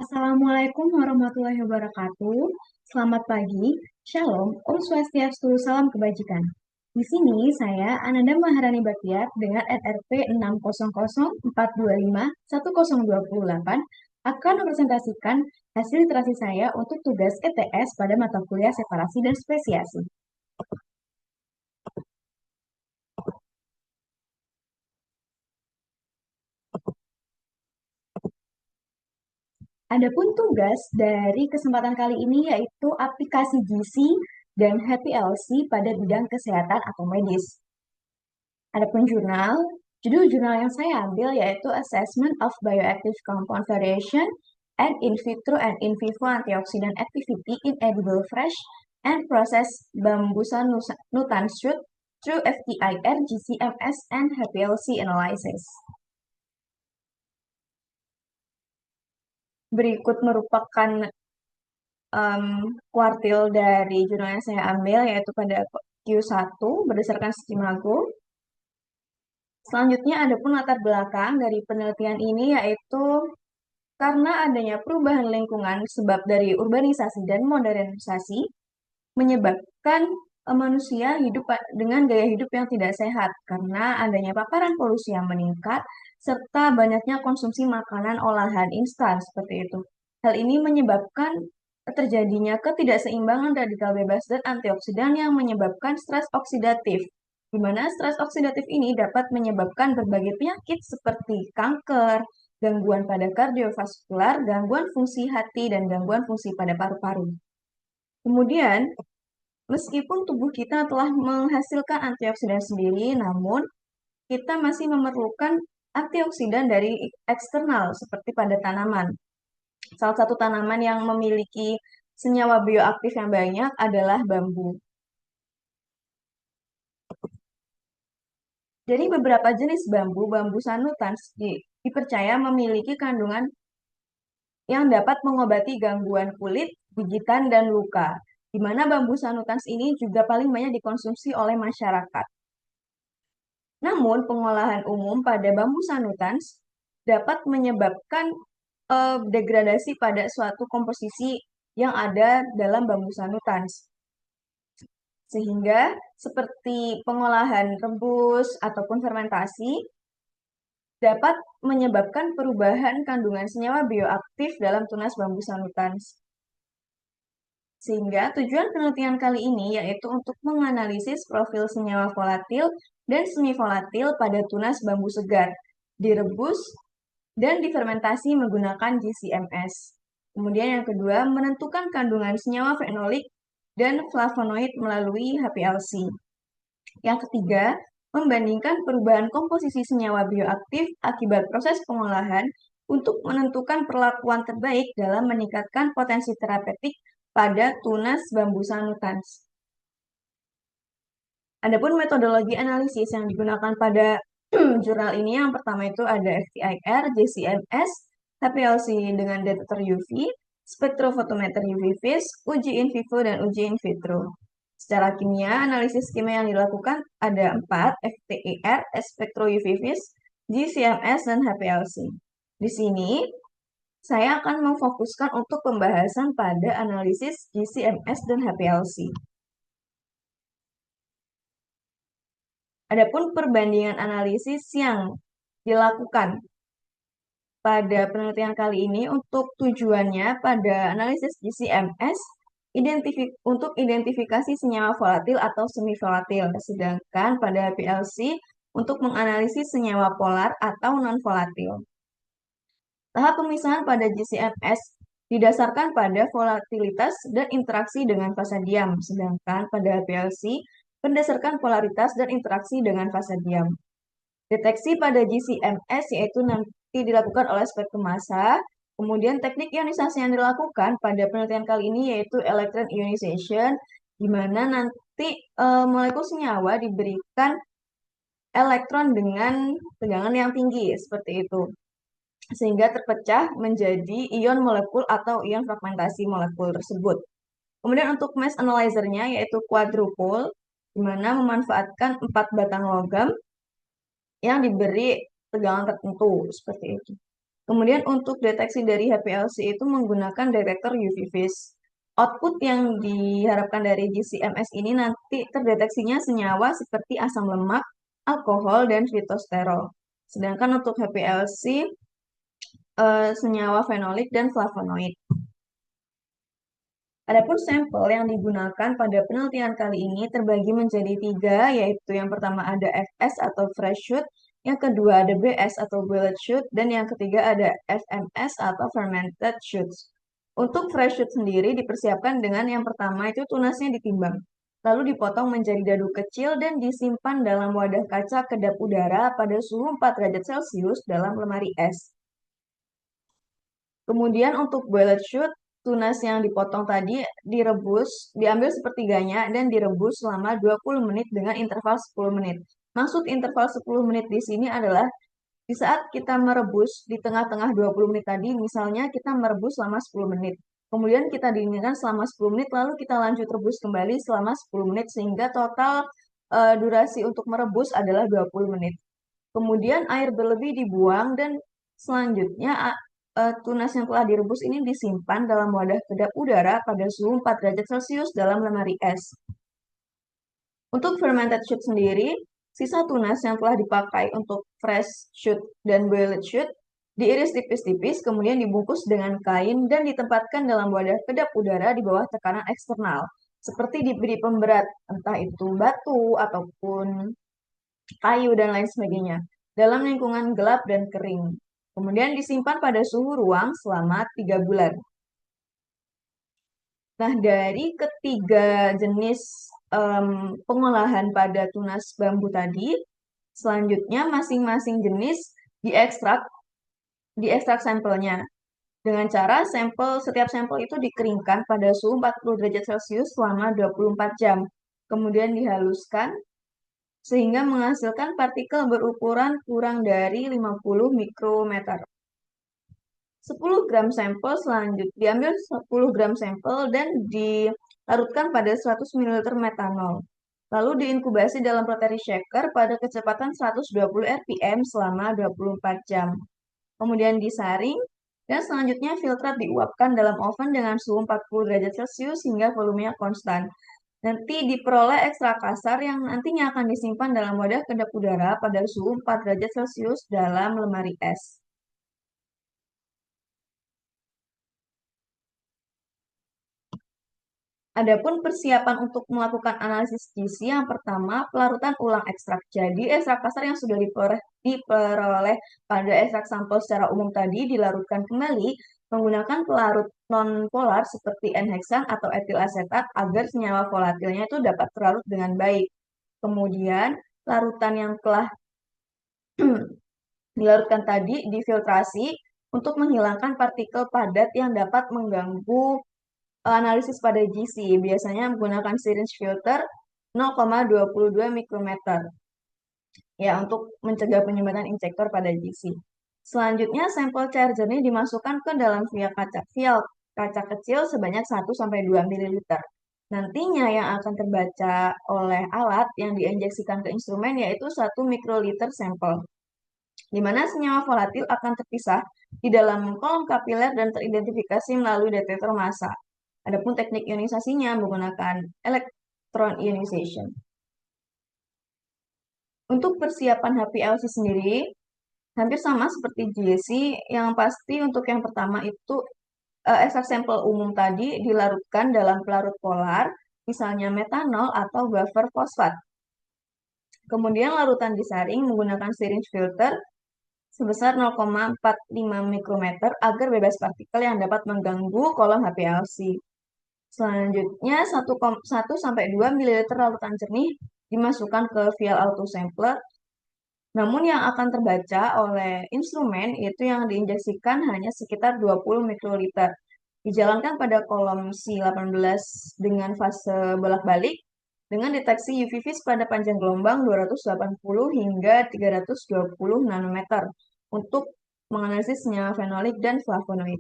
Assalamualaikum warahmatullahi wabarakatuh. Selamat pagi, Shalom, Om Swastiastu, salam kebajikan. Di sini saya Ananda Maharani Batiar dengan NRP 60042510228 akan mempresentasikan hasil literasi saya untuk tugas ETS pada mata kuliah separasi dan spesiasi. Adapun tugas dari kesempatan kali ini yaitu aplikasi GC dan HPLC pada bidang kesehatan atau medis. Adapun judul jurnal yang saya ambil yaitu Assessment of Bioactive Compound Variation and In Vitro and In Vivo Antioxidant Activity in Edible Fresh and Processed Bambusa Nutan Shoot through FTIR, GCMS, and HPLC Analysis. Berikut merupakan kuartil dari jurnal yang saya ambil yaitu pada Q1 berdasarkan Simago. Selanjutnya ada pun latar belakang dari penelitian ini yaitu karena adanya perubahan lingkungan sebab dari urbanisasi dan modernisasi menyebabkan manusia hidup dengan gaya hidup yang tidak sehat karena adanya paparan polusi yang meningkat serta banyaknya konsumsi makanan olahan instan seperti itu. Hal ini menyebabkan terjadinya ketidakseimbangan radikal bebas dan antioksidan yang menyebabkan stres oksidatif, di mana stres oksidatif ini dapat menyebabkan berbagai penyakit seperti kanker, gangguan pada kardiovaskular, gangguan fungsi hati, dan gangguan fungsi pada paru-paru. Kemudian, meskipun tubuh kita telah menghasilkan antioksidan sendiri, namun kita masih memerlukan antioksidan dari eksternal seperti pada tanaman. Salah satu tanaman yang memiliki senyawa bioaktif yang banyak adalah bambu. Dari beberapa jenis bambu, bambu sanutans dipercaya memiliki kandungan yang dapat mengobati gangguan kulit, gigitan, dan luka, di mana bambu sanutans ini juga paling banyak dikonsumsi oleh masyarakat. Namun, pengolahan umum pada bambu sanutans dapat menyebabkan degradasi pada suatu komposisi yang ada dalam bambu sanutans. Sehingga seperti pengolahan rebus ataupun fermentasi dapat menyebabkan perubahan kandungan senyawa bioaktif dalam tunas bambu sanutans. Sehingga tujuan penelitian kali ini yaitu untuk menganalisis profil senyawa volatil dan semi volatil pada tunas bambu segar, direbus, dan difermentasi menggunakan GCMS. Kemudian yang kedua, menentukan kandungan senyawa fenolik dan flavonoid melalui HPLC. Yang ketiga, membandingkan perubahan komposisi senyawa bioaktif akibat proses pengolahan untuk menentukan perlakuan terbaik dalam meningkatkan potensi terapeutik pada tunas bambu sanutans. Adapun metodologi analisis yang digunakan pada jurnal ini yang pertama itu ada FTIR, JCMS, HPLC dengan detektor UV, spektrofotometer UV vis, uji in vivo dan uji in vitro. Secara kimia, analisis kimia yang dilakukan ada 4, FTIR, spektro UV vis, GCMS, dan HPLC. Di sini, saya akan memfokuskan untuk pembahasan pada analisis GCMS dan HPLC. Adapun perbandingan analisis yang dilakukan pada penelitian kali ini untuk tujuannya pada analisis GCMS untuk identifikasi senyawa volatil atau semi volatil, sedangkan pada HPLC untuk menganalisis senyawa polar atau non volatil. Tahap pemisahan pada GCMS didasarkan pada volatilitas dan interaksi dengan fasa diam, sedangkan pada HPLC berdasarkan polaritas dan interaksi dengan fasa diam. Deteksi pada GCMS yaitu nanti dilakukan oleh spektrum massa, kemudian teknik ionisasi yang dilakukan pada penelitian kali ini yaitu electron ionization, di mana nanti molekul senyawa diberikan elektron dengan tegangan yang tinggi, seperti itu. Sehingga terpecah menjadi ion molekul atau ion fragmentasi molekul tersebut. Kemudian untuk mass analyzer-nya yaitu quadrupole, di mana memanfaatkan 4 batang logam yang diberi tegangan tertentu, seperti itu. Kemudian untuk deteksi dari HPLC itu menggunakan detektor UV vis. Output yang diharapkan dari GCMS ini nanti terdeteksinya senyawa seperti asam lemak, alkohol, dan fitosterol. Sedangkan untuk HPLC senyawa fenolik dan flavonoid. Adapun sampel yang digunakan pada penelitian kali ini terbagi menjadi tiga, yaitu yang pertama ada FS atau fresh shoot, yang kedua ada BS atau boiled shoot, dan yang ketiga ada FMS atau fermented shoots. Untuk fresh shoot sendiri dipersiapkan dengan yang pertama itu tunasnya ditimbang, lalu dipotong menjadi dadu kecil dan disimpan dalam wadah kaca kedap udara pada suhu 4 derajat Celcius dalam lemari es. Kemudian untuk boiled shoot, tunas yang dipotong tadi direbus, diambil sepertiganya dan direbus selama 20 menit dengan interval 10 menit. Maksud interval 10 menit di sini adalah di saat kita merebus di tengah-tengah 20 menit tadi, misalnya kita merebus selama 10 menit. Kemudian kita dinginkan selama 10 menit, lalu kita lanjut rebus kembali selama 10 menit, sehingga total durasi untuk merebus adalah 20 menit. Kemudian air berlebih dibuang dan selanjutnya tunas yang telah direbus ini disimpan dalam wadah kedap udara pada suhu 4 derajat Celcius dalam lemari es. Untuk fermented shoot sendiri, sisa tunas yang telah dipakai untuk fresh shoot dan boiled shoot diiris tipis-tipis, kemudian dibungkus dengan kain dan ditempatkan dalam wadah kedap udara di bawah tekanan eksternal, seperti diberi pemberat, entah itu batu ataupun kayu, dan lain sebagainya, dalam lingkungan gelap dan kering. Kemudian disimpan pada suhu ruang selama 3 bulan. Nah, dari ketiga jenis pengolahan pada tunas bambu tadi, selanjutnya masing-masing jenis diekstrak, diekstrak sampelnya. Dengan cara setiap sampel itu dikeringkan pada suhu 40 derajat Celcius selama 24 jam. Kemudian dihaluskan sehingga menghasilkan partikel berukuran kurang dari 50 mikrometer. 10 gram sampel selanjutnya diambil 10 gram sampel dan dilarutkan pada 100 ml metanol. Lalu diinkubasi dalam rotary shaker pada kecepatan 120 rpm selama 24 jam. Kemudian disaring dan selanjutnya filtrat diuapkan dalam oven dengan suhu 40 derajat Celcius hingga volumenya konstan. Nanti diperoleh ekstrak kasar yang nantinya akan disimpan dalam wadah kedap udara pada suhu 4 derajat Celcius dalam lemari es. Adapun persiapan untuk melakukan analisis gizi, yang pertama pelarutan ulang ekstrak. Jadi ekstrak kasar yang sudah diperoleh pada ekstrak sampel secara umum tadi dilarutkan kembali menggunakan pelarut non-polar seperti N-heksan atau etil asetat agar senyawa volatilnya itu dapat terlarut dengan baik. Kemudian larutan yang telah dilarutkan tadi difiltrasi untuk menghilangkan partikel padat yang dapat mengganggu analisis pada GC, biasanya menggunakan syringe filter 0,22 mikrometer ya untuk mencegah penyumbatan injektor pada GC. Selanjutnya sampel cair jernih dimasukkan ke dalam vial kaca kecil sebanyak 1-2 ml. Nantinya yang akan terbaca oleh alat yang diinjeksikan ke instrumen yaitu 1 mikroliter sampel, di mana senyawa volatil akan terpisah di dalam kolom kapiler dan teridentifikasi melalui detektor massa. Adapun teknik ionisasinya menggunakan electron ionization. Untuk persiapan HPLC sendiri, hampir sama seperti GC, yang pasti untuk yang pertama itu ekstrak sampel umum tadi dilarutkan dalam pelarut polar, misalnya metanol atau buffer fosfat. Kemudian larutan disaring menggunakan syringe filter sebesar 0,45 mikrometer agar bebas partikel yang dapat mengganggu kolom HPLC. Selanjutnya 1-2 ml larutan jernih dimasukkan ke vial autosampler. Namun yang akan terbaca oleh instrumen itu yang diinjeksikan hanya sekitar 20 mikroliter. Dijalankan pada kolom C18 dengan fase bolak-balik dengan deteksi UV vis pada panjang gelombang 280 hingga 320 nanometer untuk menganalisis senyawa fenolik dan flavonoid.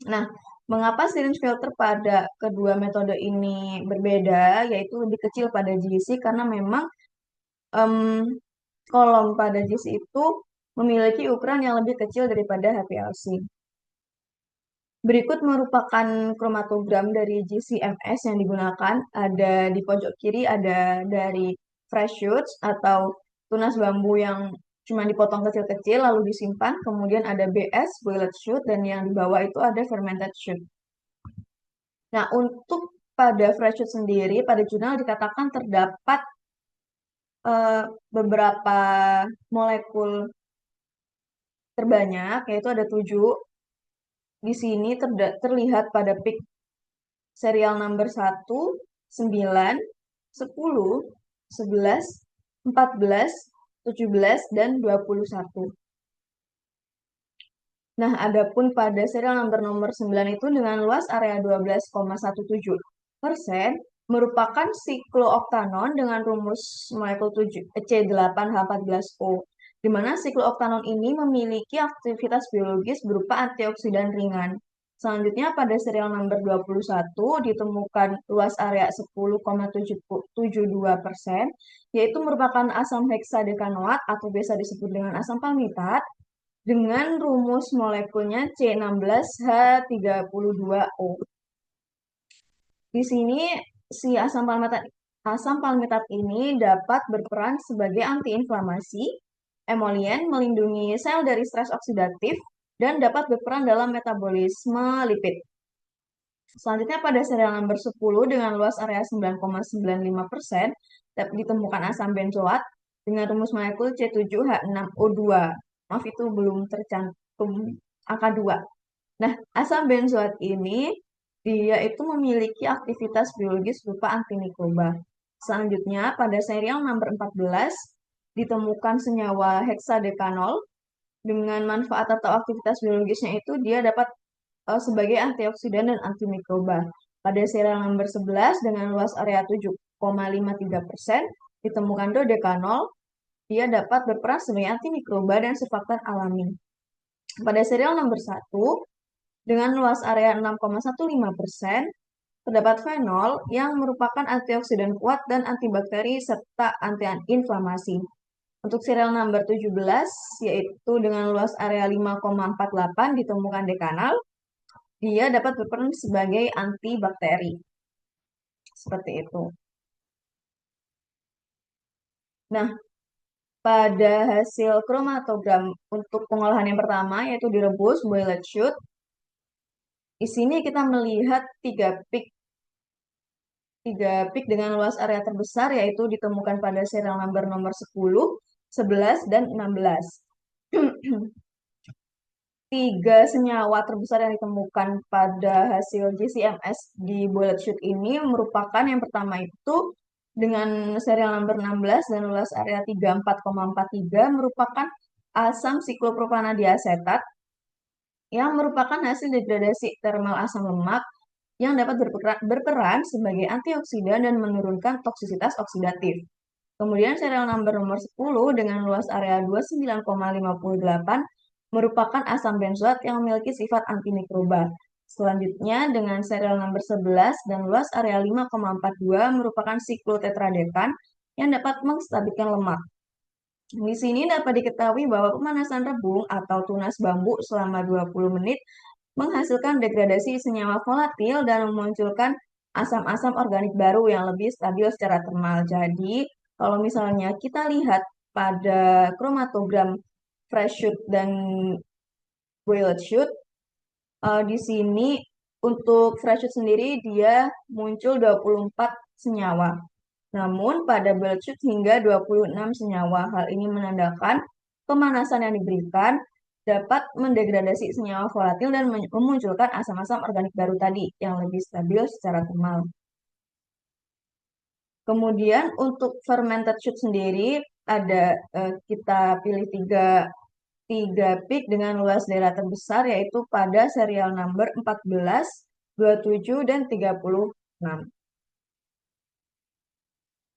Nah, mengapa syringe filter pada kedua metode ini berbeda, yaitu lebih kecil pada GC, karena memang kolom pada GC itu memiliki ukuran yang lebih kecil daripada HPLC. Berikut merupakan kromatogram dari GC-MS yang digunakan. Ada di pojok kiri ada dari fresh shoots atau tunas bambu yang cuma dipotong kecil-kecil lalu disimpan. Kemudian ada BS, boiled shoot, dan yang di bawah itu ada fermented shoot. Nah, untuk pada fresh shoot sendiri, pada jurnal dikatakan terdapat beberapa molekul terbanyak, yaitu ada 7. Di sini terlihat pada peak serial number 1, 9, 10, 11, 14, 17, dan 21. Nah, adapun pada serial number nomor 9 itu dengan luas area 12,17% merupakan siklooktanon dengan rumus molekul C8H14O, di mana siklooktanon ini memiliki aktivitas biologis berupa antioksidan ringan. Selanjutnya pada serial number 21 ditemukan luas area 10,72%, yaitu merupakan asam heksadekanoat atau biasa disebut dengan asam palmitat, dengan rumus molekulnya C16H32O. Di sini si asam palmitat ini dapat berperan sebagai antiinflamasi, emolien, melindungi sel dari stres oksidatif, dan dapat berperan dalam metabolisme lipid. Selanjutnya pada serial number 10 dengan luas area 9,95% ditemukan asam benzoat dengan rumus molekul C7H6O2. Maaf, itu belum tercantum angka 2. Nah, asam benzoat ini dia itu memiliki aktivitas biologis berupa antimikroba. Selanjutnya pada serial number 14 ditemukan senyawa heksadekanol dengan manfaat atau aktivitas biologisnya itu dia dapat sebagai antioksidan dan antimikroba. Pada serial number 11 dengan luas area 7,53% ditemukan dodekanol, dia dapat berperan sebagai antimikroba dan surfaktan alami. Pada serial number 1 dengan luas area 6,15% terdapat fenol yang merupakan antioksidan kuat dan antibakteri serta anti-inflamasi. Untuk serial number 17 yaitu dengan luas area 5,48 ditemukan dekanal, dia dapat berperan sebagai antibakteri. Seperti itu. Nah, pada hasil kromatogram untuk pengolahan yang pertama yaitu direbus, boiled shoot, di sini kita melihat 3 peak dengan luas area terbesar yaitu ditemukan pada serial number nomor 10, 11, dan 16. 3 senyawa terbesar yang ditemukan pada hasil GCMS di boiled shoot ini merupakan yang pertama itu dengan serial number 16 dan luas area 34,43 merupakan asam siklopropanadiesetat yang merupakan hasil degradasi termal asam lemak yang dapat berperan sebagai antioksidan dan menurunkan toksisitas oksidatif. Kemudian serial number nomor 10 dengan luas area 29,58 merupakan asam benzoat yang memiliki sifat antimikroba. Selanjutnya dengan serial number 11 dan luas area 5,42 merupakan siklotetradekan yang dapat menstabilkan lemak. Di sini dapat diketahui bahwa pemanasan rebung atau tunas bambu selama 20 menit menghasilkan degradasi senyawa volatil dan memunculkan asam-asam organik baru yang lebih stabil secara termal. Jadi, kalau misalnya kita lihat pada kromatogram fresh shoot dan boiled shoot, di sini untuk fresh shoot sendiri dia muncul 24 senyawa. Namun pada boiled shoot hingga 26 senyawa. Hal ini menandakan pemanasan yang diberikan dapat mendegradasi senyawa volatil dan memunculkan asam-asam organik baru tadi yang lebih stabil secara termal. Kemudian untuk fermented shoot sendiri ada kita pilih tiga peak dengan luas daerah terbesar yaitu pada serial number 14, 27, dan 36.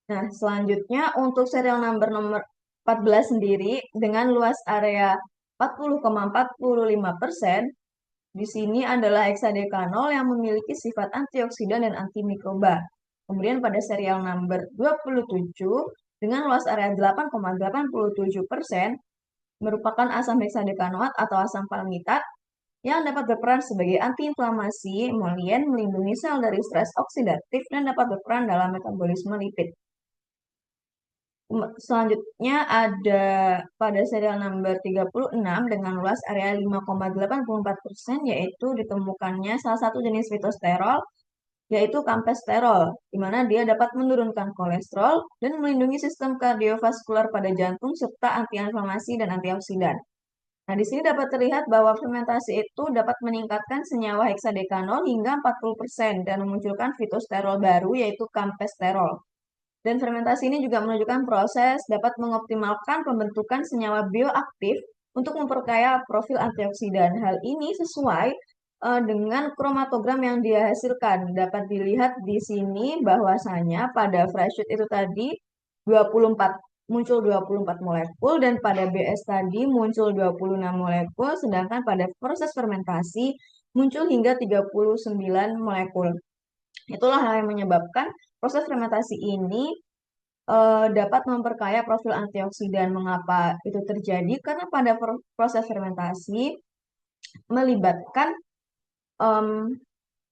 Nah, selanjutnya untuk serial number nomor 14 sendiri dengan luas area 40,45%, di sini adalah heksadekanol yang memiliki sifat antioksidan dan antimikroba. Kemudian pada serial number 27 dengan luas area 8,87%, merupakan asam heksadekanoat atau asam palmitat yang dapat berperan sebagai antiinflamasi, emolien, melindungi sel dari stres oksidatif, dan dapat berperan dalam metabolisme lipid. Selanjutnya ada pada serial number 36 dengan luas area 5,84%, yaitu ditemukannya salah satu jenis fitosterol, yaitu kampesterol, di mana dia dapat menurunkan kolesterol dan melindungi sistem kardiovaskular pada jantung serta antiinflamasi dan antioksidan. Nah, di sini dapat terlihat bahwa fermentasi itu dapat meningkatkan senyawa heksadekanol hingga 40% dan memunculkan fitosterol baru yaitu kampesterol. Dan fermentasi ini juga menunjukkan proses dapat mengoptimalkan pembentukan senyawa bioaktif untuk memperkaya profil antioksidan. Hal ini sesuai dengan kromatogram yang dia hasilkan. Dapat dilihat di sini bahwasanya pada fresh shoot itu tadi 24 muncul 24 molekul dan pada BS tadi muncul 26 molekul, sedangkan pada proses fermentasi muncul hingga 39 molekul. Itulah hal yang menyebabkan proses fermentasi ini dapat memperkaya profil antioksidan. Mengapa itu terjadi? Karena pada proses fermentasi melibatkan em,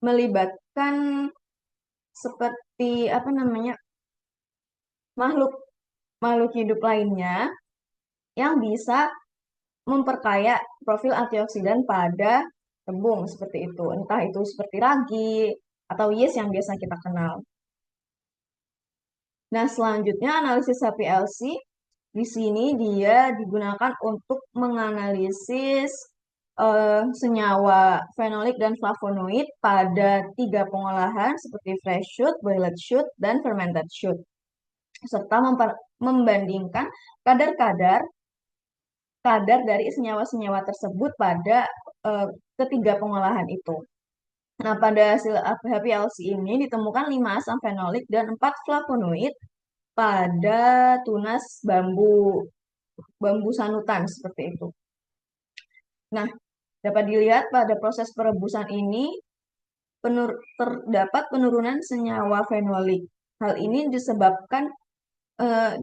melibatkan seperti apa namanya makhluk makhluk hidup lainnya yang bisa memperkaya profil antioksidan pada rebung seperti itu. Entah itu seperti ragi atau yeast yang biasa kita kenal. Nah, selanjutnya analisis HPLC. Di sini dia digunakan untuk menganalisis senyawa fenolik dan flavonoid pada 3 pengolahan seperti fresh shoot, boiled shoot, dan fermented shoot. Serta membandingkan kadar-kadar dari senyawa-senyawa tersebut pada ketiga pengolahan itu. Nah, pada hasil HPLC ini ditemukan 5 asam fenolik dan 4 flavonoid pada tunas bambu sanutan seperti itu. Nah, dapat dilihat pada proses perebusan ini terdapat penurunan senyawa fenolik. Hal ini disebabkan eh,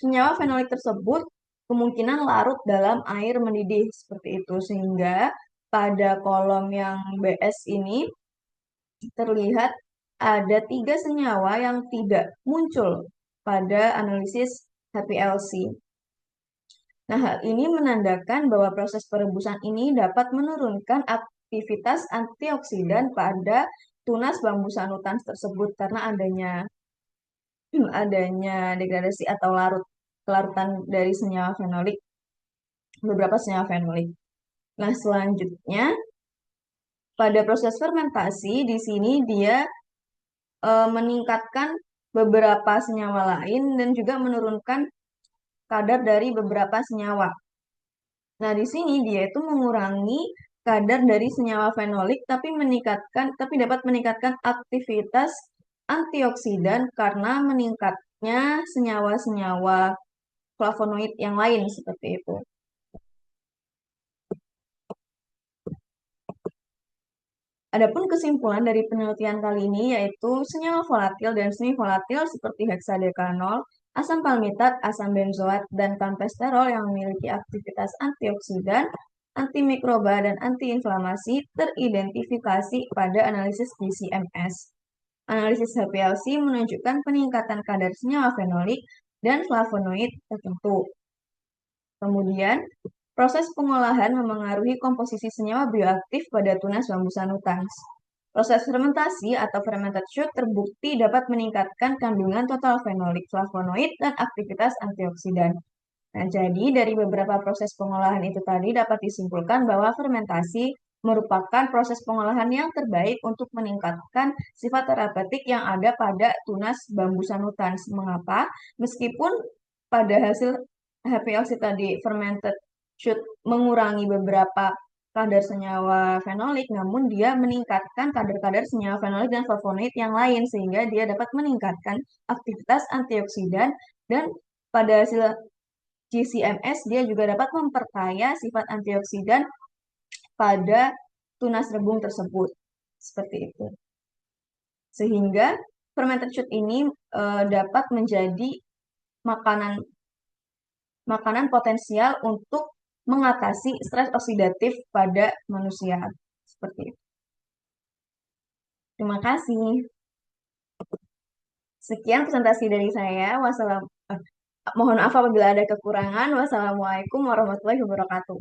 senyawa fenolik tersebut kemungkinan larut dalam air mendidih seperti itu, sehingga pada kolom yang BS ini terlihat ada 3 senyawa yang tidak muncul pada analisis HPLC. Nah, hal ini menandakan bahwa proses perebusan ini dapat menurunkan aktivitas antioksidan pada tunas bambu sanutan tersebut karena adanya degradasi atau kelarutan dari beberapa senyawa fenolik. Nah, selanjutnya pada proses fermentasi di sini dia meningkatkan beberapa senyawa lain dan juga menurunkan kadar dari beberapa senyawa. Nah, di sini dia itu mengurangi kadar dari senyawa fenolik tapi dapat meningkatkan aktivitas antioksidan karena meningkatnya senyawa-senyawa flavonoid yang lain seperti itu. Adapun kesimpulan dari penelitian kali ini yaitu senyawa volatil dan semi volatil seperti heksadekanol, asam palmitat, asam benzoat, dan kampesterol yang memiliki aktivitas antioksidan, antimikroba, dan antiinflamasi teridentifikasi pada analisis GCMS. Analisis HPLC menunjukkan peningkatan kadar senyawa fenolik dan flavonoid tertentu. Kemudian, proses pengolahan memengaruhi komposisi senyawa bioaktif pada tunas bambu sanutan. Proses fermentasi atau fermented shoot terbukti dapat meningkatkan kandungan total fenolik, flavonoid, dan aktivitas antioksidan. Nah, jadi dari beberapa proses pengolahan itu tadi dapat disimpulkan bahwa fermentasi merupakan proses pengolahan yang terbaik untuk meningkatkan sifat terapeutik yang ada pada tunas bambu sanutan. Mengapa? Meskipun pada hasil HPLC tadi fermented should mengurangi beberapa kadar senyawa fenolik, namun dia meningkatkan kadar-kadar senyawa fenolik dan flavonoid yang lain sehingga dia dapat meningkatkan aktivitas antioksidan dan pada hasil GCMS dia juga dapat memperkaya sifat antioksidan pada tunas rebung tersebut. Seperti itu. Sehingga fermented shoot ini dapat menjadi makanan makanan potensial untuk mengatasi stres oksidatif pada manusia. Seperti itu. Terima kasih. Sekian presentasi dari saya. Mohon maaf apabila ada kekurangan. Wassalamualaikum warahmatullahi wabarakatuh.